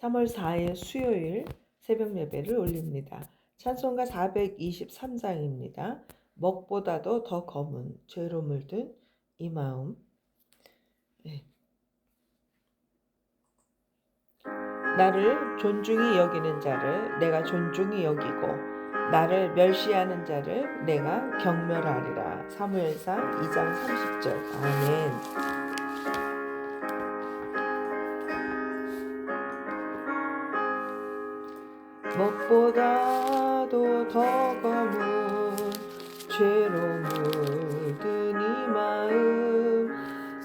3월 4일 수요일 새벽 예배를 올립니다. 찬송가 423장입니다. 먹보다도 더 검은 죄로 물든 이 마음. 네. 나를 존중히 여기는 자를 내가 존중히 여기고 나를 멸시하는 자를 내가 경멸하리라. 사무엘상 2장 30절. 아멘. 먹보다도 더 검은 죄로 물든 이 마음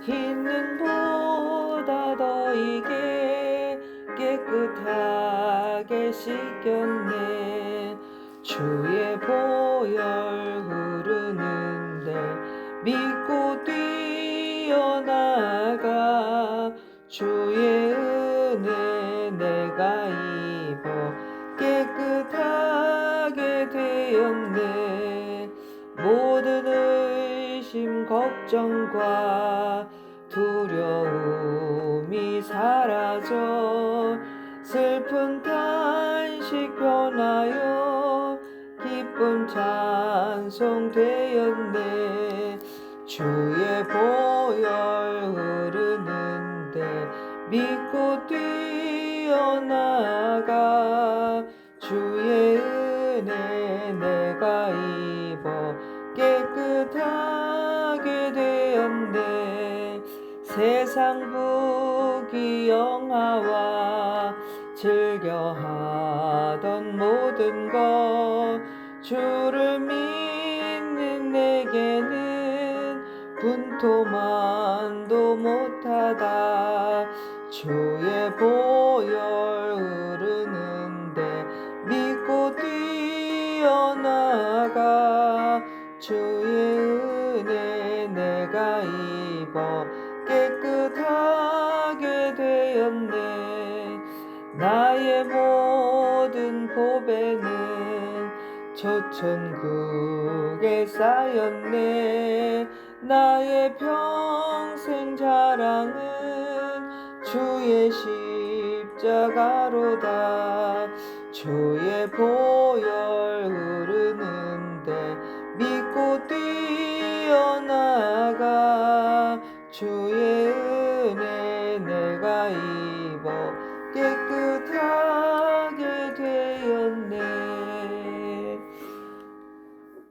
흰 눈보다 더 이게 깨끗하게 씻겼네. 주의 보혈 흐르는데 믿고 뛰어나가 주의 은혜 내가 입어 깨끗하게 되었네. 모든 의심 걱정과 두려움이 사라져 슬픈 탄식 변하여 기쁜 찬송 되었네. 주의 보혈 흐르는데 믿고 뛰어나가 주의 은혜 내가 입어 깨끗하게 되었네. 세상 부귀 영화와 즐겨하던 모든 것 주를 믿는 내게는 분토만도 못하다. 주의 보혈 흐르는데 믿고 뛰어나가 주의 은혜 내가 입어 깨끗하게 되었네. 나의 모든 보배는 저 천국에 쌓였네. 나의 평생 자랑은 주의 십자가로다. 주의 보혈 흐르는데 믿고 뛰어나가 주의 은혜 내가 입어 깨끗하게 되었네.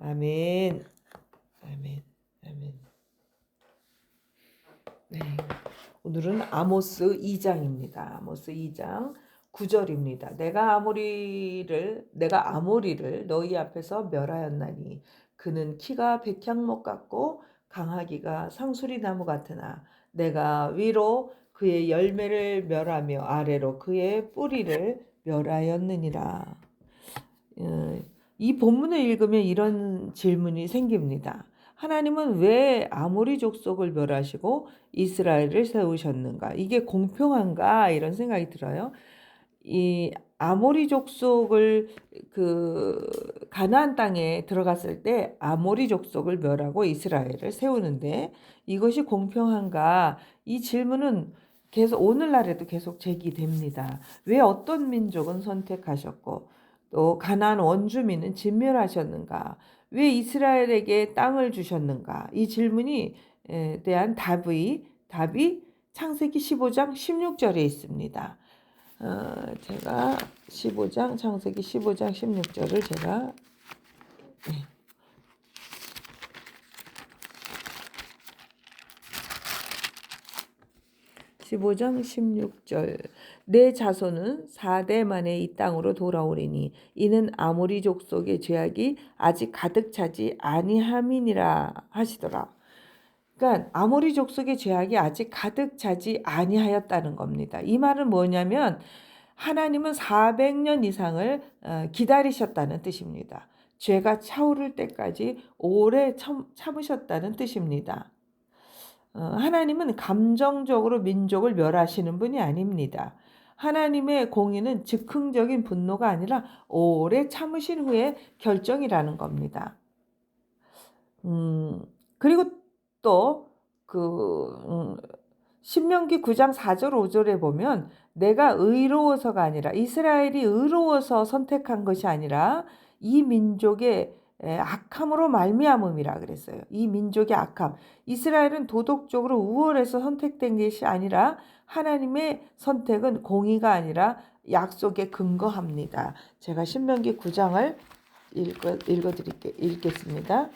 아멘. 아멘. 아멘. 네. 오늘은 아모스 2장입니다. 아모스 2장 9절입니다. 내가 아모리를 너희 앞에서 멸하였나니 그는 키가 백향목 같고 강하기가 상수리 나무 같으나 내가 위로 그의 열매를 멸하며 아래로 그의 뿌리를 멸하였느니라. 이 본문을 읽으면 이런 질문이 생깁니다. 하나님은 왜 아모리 족속을 멸하시고 이스라엘을 세우셨는가? 이게 공평한가? 이런 생각이 들어요. 이 아모리 족속을 가나안 땅에 들어갔을 때 아모리 족속을 멸하고 이스라엘을 세우는데 이것이 공평한가? 이 질문은 계속 오늘날에도 계속 제기됩니다. 왜 어떤 민족은 선택하셨고 또 가나안 원주민은 진멸하셨는가? 왜 이스라엘에게 땅을 주셨는가? 이 질문이 대한 답이 창세기 15장 16절에 있습니다. 제가 창세기 15장 16절을 제가 15장 16절 내 자손은 4대 만에 이 땅으로 돌아오리니 이는 아모리 족속의 죄악이 아직 가득 차지 아니함이니라 하시더라. 그러니까 아모리 족속의 죄악이 아직 가득 차지 아니하였다는 겁니다. 이 말은 뭐냐면 하나님은 400년 이상을 기다리셨다는 뜻입니다. 죄가 차오를 때까지 오래 참으셨다는 뜻입니다. 하나님은 감정적으로 민족을 멸하시는 분이 아닙니다. 하나님의 공의는 즉흥적인 분노가 아니라 오래 참으신 후에 결정이라는 겁니다. 그리고 또 신명기 9장 4절 5절에 보면 내가 의로워서가 아니라 이스라엘이 의로워서 선택한 것이 아니라 이 민족의 악함으로 말미암음이라 그랬어요. 이 민족의 악함. 이스라엘은 도덕적으로 우월해서 선택된 것이 아니라 하나님의 선택은 공의가 아니라 약속에 근거합니다. 제가 신명기 9장을 읽겠습니다.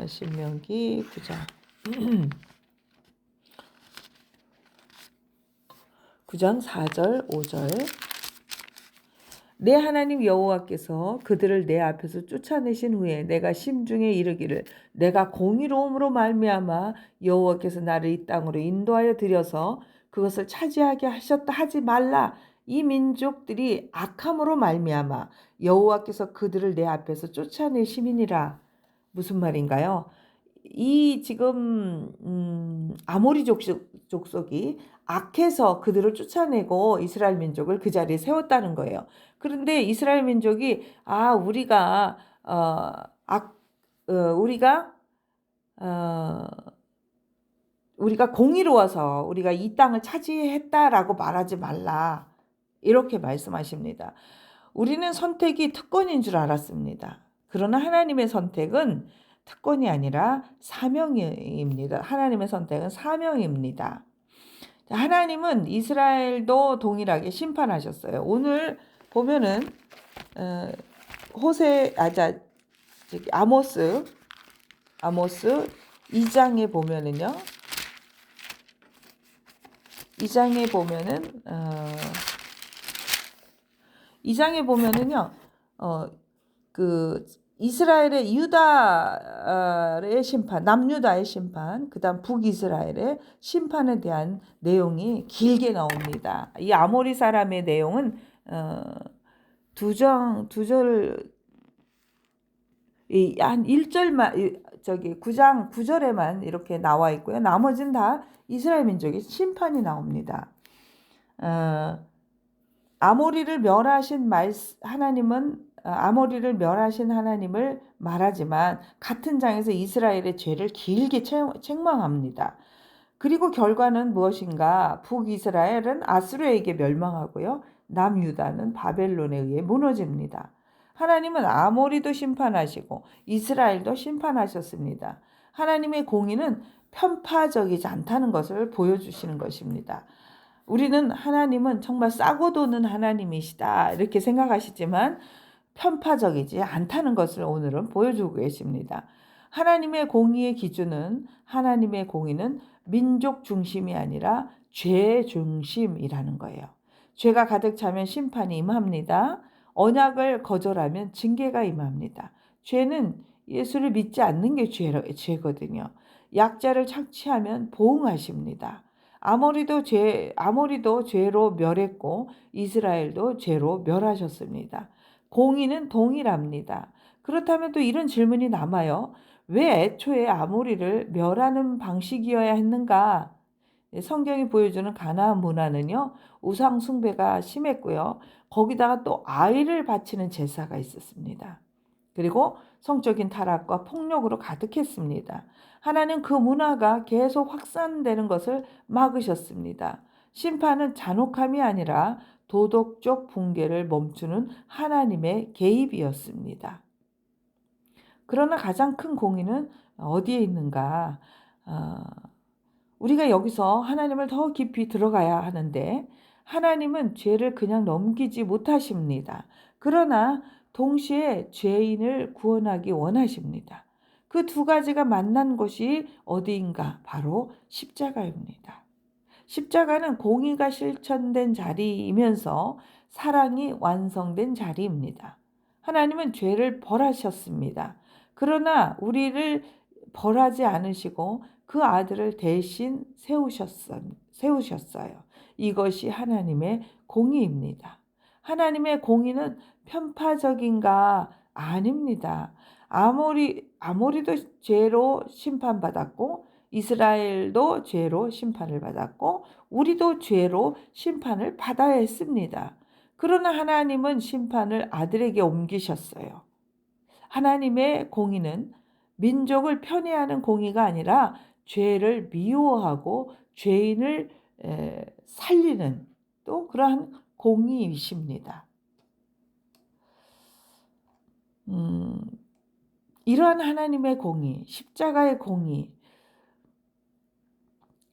신명기 9장 9장 4절 5절 내 하나님 여호와께서 그들을 내 앞에서 쫓아내신 후에 내가 심중에 이르기를 내가 공의로움으로 말미암아 여호와께서 나를 이 땅으로 인도하여 들여서 그것을 차지하게 하셨다 하지 말라. 이 민족들이 악함으로 말미암아 여호와께서 그들을 내 앞에서 쫓아내심이니라. 무슨 말인가요? 이 지금 아모리 족속이 악해서 그들을 쫓아내고 이스라엘 민족을 그 자리에 세웠다는 거예요. 그런데 이스라엘 민족이 우리가 우리가 공의로워서 우리가 이 땅을 차지했다라고 말하지 말라. 이렇게 말씀하십니다. 우리는 선택이 특권인 줄 알았습니다. 그러나 하나님의 선택은 특권이 아니라 사명입니다. 하나님의 선택은 사명입니다. 하나님은 이스라엘도 동일하게 심판하셨어요. 오늘 보면은 아모스 2장에 보면은요. 2장에 보면은요. 그 이스라엘의 유다의 심판, 남유다의 심판, 그다음 북이스라엘의 심판에 대한 내용이 길게 나옵니다. 이 아모리 사람의 내용은 한 1절만 9장 9절에만 이렇게 나와 있고요. 나머지는 다 이스라엘 민족의 심판이 나옵니다. 아모리를 멸하신 하나님을 말하지만 같은 장에서 이스라엘의 죄를 길게 책망합니다. 그리고 결과는 무엇인가? 북이스라엘은 아수르에게 멸망하고요. 남유다는 바벨론에 의해 무너집니다. 하나님은 아모리도 심판하시고 이스라엘도 심판하셨습니다. 하나님의 공의는 편파적이지 않다는 것을 보여주시는 것입니다. 우리는 하나님은 정말 싸고 도는 하나님이시다 이렇게 생각하시지만 편파적이지 않다는 것을 오늘은 보여주고 계십니다. 하나님의 공의의 기준은 하나님의 공의는 민족 중심이 아니라 죄 중심이라는 거예요. 죄가 가득 차면 심판이 임합니다. 언약을 거절하면 징계가 임합니다. 죄는 예수를 믿지 않는 게 죄거든요. 약자를 착취하면 보응하십니다. 아모리도 죄로 멸했고 이스라엘도 죄로 멸하셨습니다. 공의는 동일합니다. 그렇다면 또 이런 질문이 남아요. 왜 애초에 아모리를 멸하는 방식이어야 했는가? 성경이 보여주는 가나안 문화는요. 우상 숭배가 심했고요. 거기다가 또 아이를 바치는 제사가 있었습니다. 그리고 성적인 타락과 폭력으로 가득했습니다. 하나님 그 문화가 계속 확산되는 것을 막으셨습니다. 심판은 잔혹함이 아니라 도덕적 붕괴를 멈추는 하나님의 개입이었습니다. 그러나 가장 큰 공의는 어디에 있는가? 우리가 여기서 하나님을 더 깊이 들어가야 하는데 하나님은 죄를 그냥 넘기지 못하십니다. 그러나 동시에 죄인을 구원하기 원하십니다. 그 두 가지가 만난 곳이 어디인가? 바로 십자가입니다. 십자가는 공의가 실천된 자리이면서 사랑이 완성된 자리입니다. 하나님은 죄를 벌하셨습니다. 그러나 우리를 벌하지 않으시고 그 아들을 대신 세우셨어요. 이것이 하나님의 공의입니다. 하나님의 공의는 편파적인가? 아닙니다. 아모리도 죄로 심판받았고 이스라엘도 죄로 심판을 받았고 우리도 죄로 심판을 받아야 했습니다. 그러나 하나님은 심판을 아들에게 옮기셨어요. 하나님의 공의는 민족을 편애하는 공의가 아니라 죄를 미워하고 죄인을 살리는 또 그러한 공의이십니다. 이러한 하나님의 공의, 십자가의 공의,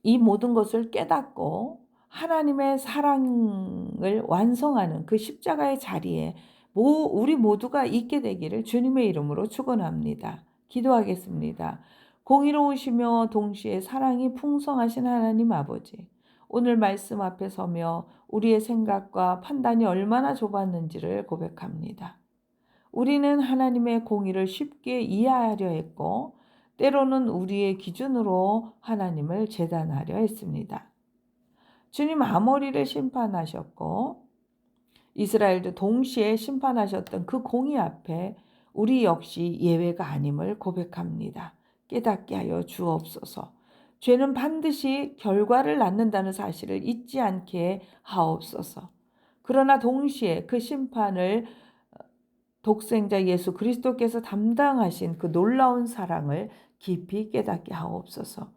이 모든 것을 깨닫고 하나님의 사랑을 완성하는 그 십자가의 자리에 우리 모두가 있게 되기를 주님의 이름으로 축원합니다. 기도하겠습니다. 공의로우시며 동시에 사랑이 풍성하신 하나님 아버지, 오늘 말씀 앞에 서며 우리의 생각과 판단이 얼마나 좁았는지를 고백합니다. 우리는 하나님의 공의를 쉽게 이해하려 했고 때로는 우리의 기준으로 하나님을 재단하려 했습니다. 주님 아모리를 심판하셨고 이스라엘도 동시에 심판하셨던 그 공의 앞에 우리 역시 예외가 아님을 고백합니다. 깨닫게 하여 주옵소서. 죄는 반드시 결과를 낳는다는 사실을 잊지 않게 하옵소서. 그러나 동시에 그 심판을 독생자 예수 그리스도께서 담당하신 그 놀라운 사랑을 깊이 깨닫게 하옵소서.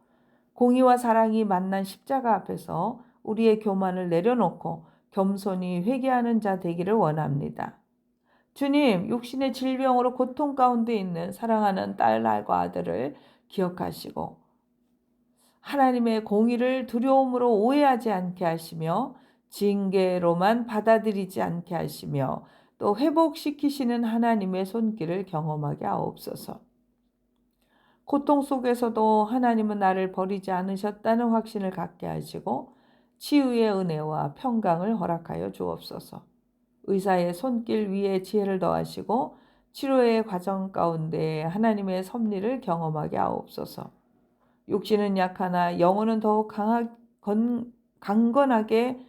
공의와 사랑이 만난 십자가 앞에서 우리의 교만을 내려놓고 겸손히 회개하는 자 되기를 원합니다. 주님, 육신의 질병으로 고통 가운데 있는 사랑하는 딸과 아들을 기억하시고 하나님의 공의를 두려움으로 오해하지 않게 하시며 징계로만 받아들이지 않게 하시며 또 회복시키시는 하나님의 손길을 경험하게 하옵소서. 고통 속에서도 하나님은 나를 버리지 않으셨다는 확신을 갖게 하시고 치유의 은혜와 평강을 허락하여 주옵소서. 의사의 손길 위에 지혜를 더하시고 치료의 과정 가운데 하나님의 섭리를 경험하게 하옵소서. 육신은 약하나 영혼은 더욱 강건하게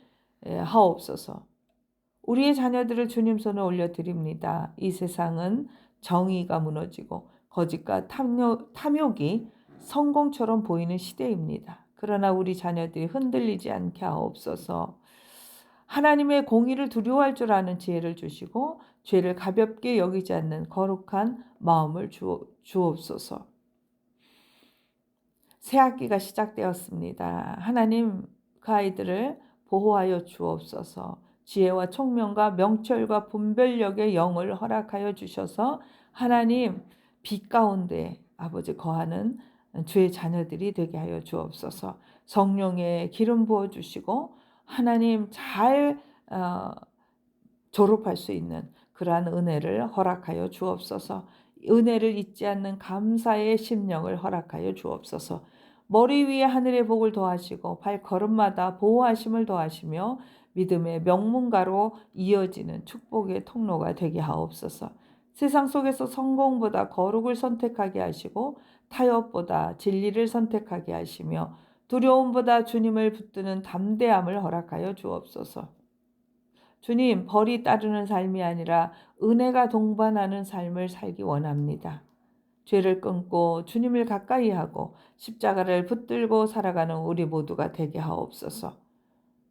하옵소서. 우리의 자녀들을 주님 손에 올려드립니다. 이 세상은 정의가 무너지고 거짓과 탐욕이 성공처럼 보이는 시대입니다. 그러나 우리 자녀들이 흔들리지 않게 하옵소서. 하나님의 공의를 두려워할 줄 아는 지혜를 주시고 죄를 가볍게 여기지 않는 거룩한 마음을 주옵소서. 새 학기가 시작되었습니다. 하나님 그 아이들을 보호하여 주옵소서. 지혜와 총명과 명철과 분별력의 영을 허락하여 주셔서 하나님 빛 가운데 아버지 거하는 주의 자녀들이 되게 하여 주옵소서. 성령의 기름 부어주시고 하나님 잘 졸업할 수 있는 그러한 은혜를 허락하여 주옵소서. 은혜를 잊지 않는 감사의 심령을 허락하여 주옵소서. 머리 위에 하늘의 복을 더하시고 발걸음마다 보호하심을 더하시며 믿음의 명문가로 이어지는 축복의 통로가 되게 하옵소서. 세상 속에서 성공보다 거룩을 선택하게 하시고 타협보다 진리를 선택하게 하시며 두려움보다 주님을 붙드는 담대함을 허락하여 주옵소서. 주님, 벌이 따르는 삶이 아니라 은혜가 동반하는 삶을 살기 원합니다. 죄를 끊고 주님을 가까이 하고 십자가를 붙들고 살아가는 우리 모두가 되게 하옵소서.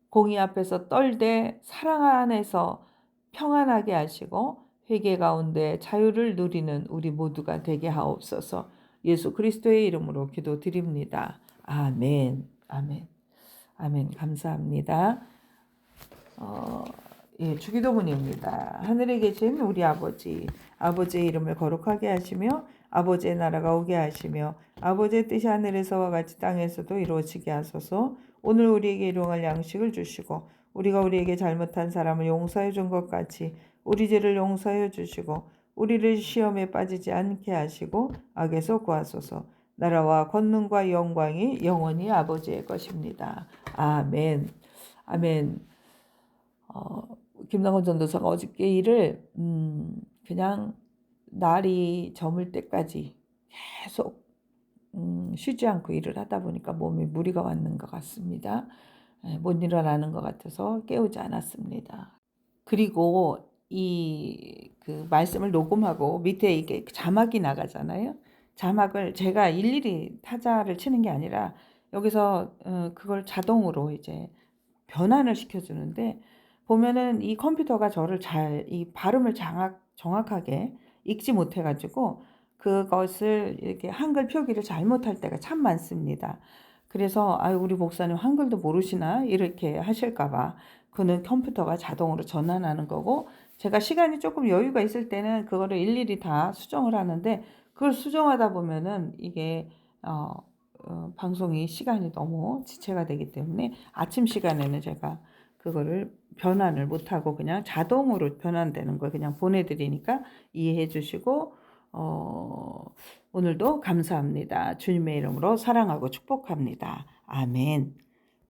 공의 앞에서 떨되 사랑 안에서 평안하게 하시고 회개 가운데 자유를 누리는 우리 모두가 되게 하옵소서. 예수 그리스도의 이름으로 기도드립니다. 아멘. 아멘. 아멘. 감사합니다. 주기도문입니다. 하늘에 계신 우리 아버지, 아버지의 이름을 거룩하게 하시며 아버지의 나라가 오게 하시며 아버지의 뜻이 하늘에서와 같이 땅에서도 이루어지게 하소서. 오늘 우리에게 일용할 양식을 주시고 우리가 우리에게 잘못한 사람을 용서해 준 것 같이 우리 죄를 용서해 주시고 우리를 시험에 빠지지 않게 하시고 악에서 구하소서. 나라와 권능과 영광이 영원히 아버지의 것입니다. 아멘. 아멘. 김남건 전도사가 어저께 일을 그냥 날이 저물 때까지 계속 쉬지 않고 일을 하다 보니까 몸에 무리가 왔는 것 같습니다. 못 일어나는 것 같아서 깨우지 않았습니다. 그리고 그 말씀을 녹음하고 밑에 이게 자막이 나가잖아요. 자막을 제가 일일이 타자를 치는 게 아니라 여기서 그걸 자동으로 이제 변환을 시켜주는데 보면은 이 컴퓨터가 저를 이 발음을 정확하게 읽지 못해가지고 그것을 이렇게 한글 표기를 잘못할 때가 참 많습니다. 그래서 아유 우리 목사님 한글도 모르시나 이렇게 하실까 봐 그는 컴퓨터가 자동으로 전환하는 거고 제가 시간이 조금 여유가 있을 때는 그거를 일일이 다 수정을 하는데 그걸 수정하다 보면은 이게 방송이 시간이 너무 지체가 되기 때문에 아침 시간에는 제가 그거를 변환을 못하고 그냥 자동으로 변환되는 걸 그냥 보내드리니까 이해해 주시고 오늘도 감사합니다. 주님의 이름으로 사랑하고 축복합니다. 아멘.